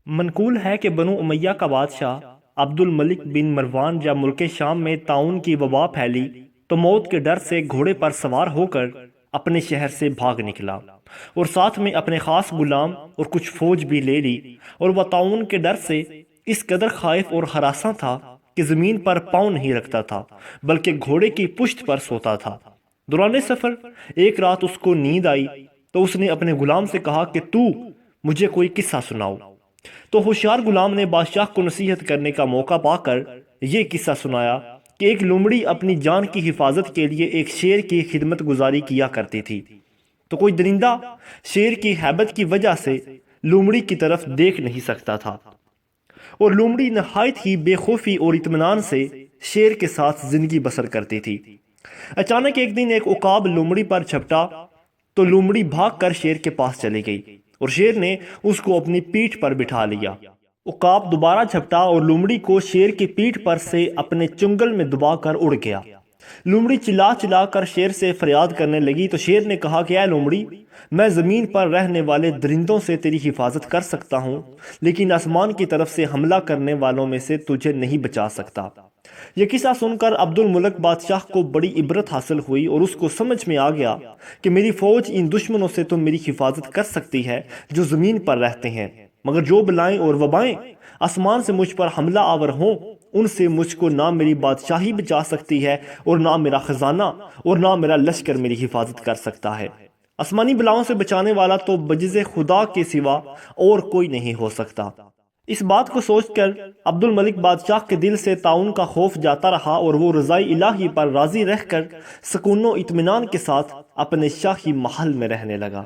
منقول ہے کہ بنو امیہ کا بادشاہ عبد الملک بن مروان جب ملک شام میں طاعون کی وبا پھیلی تو موت کے ڈر سے گھوڑے پر سوار ہو کر اپنے شہر سے بھاگ نکلا، اور ساتھ میں اپنے خاص غلام اور کچھ فوج بھی لے لی، اور وہ طاعون کے ڈر سے اس قدر خائف اور ہراساں تھا کہ زمین پر پاؤں نہیں رکھتا تھا بلکہ گھوڑے کی پشت پر سوتا تھا۔ دوران سفر ایک رات اس کو نیند آئی تو اس نے اپنے غلام سے کہا کہ تو مجھے کوئی قصہ سناؤ۔ تو ہوشیار غلام نے بادشاہ کو نصیحت کرنے کا موقع پا کر یہ قصہ سنایا کہ ایک لومڑی اپنی جان کی حفاظت کے لیے ایک شیر کی خدمت گزاری کیا کرتی تھی، تو کوئی درندہ شیر کی ہیبت کی وجہ سے لومڑی کی طرف دیکھ نہیں سکتا تھا، اور لومڑی نہایت ہی بے خوفی اور اطمینان سے شیر کے ساتھ زندگی بسر کرتی تھی۔ اچانک ایک دن ایک عقاب لومڑی پر جھپٹا تو لومڑی بھاگ کر شیر کے پاس چلی گئی اور شیر نے اس کو اپنی پیٹھ پر بٹھا لیا۔ عقاب دوبارہ جھپٹا اور لومڑی کو شیر کی پیٹھ پر سے اپنے چنگل میں دبا کر اڑ گیا۔ لومڑی چلا چلا کر شیر سے فریاد کرنے لگی تو شیر نے کہا کہ اے لومڑی، میں زمین پر رہنے والے درندوں سے تیری حفاظت کر سکتا ہوں، لیکن آسمان کی طرف سے حملہ کرنے والوں میں سے تجھے نہیں بچا سکتا۔ یہ قصہ سن کر عبد الملک بادشاہ کو بڑی عبرت حاصل ہوئی اور اس کو سمجھ میں آ گیا کہ میری فوج ان دشمنوں سے تو میری حفاظت کر سکتی ہے جو زمین پر رہتے ہیں، مگر جو بلائیں اور وبائیں آسمان سے مجھ پر حملہ آور ہوں ان سے مجھ کو نہ میری بادشاہی بچا سکتی ہے اور نہ میرا خزانہ اور نہ میرا لشکر میری حفاظت کر سکتا ہے۔ آسمانی بلاؤں سے بچانے والا تو بجز خدا کے سوا اور کوئی نہیں ہو سکتا۔ اس بات کو سوچ کر عبد الملک بادشاہ کے دل سے طاعون کا خوف جاتا رہا اور وہ رضائی الہی پر راضی رہ کر سکون و اطمینان کے ساتھ اپنے شاہی محل میں رہنے لگا۔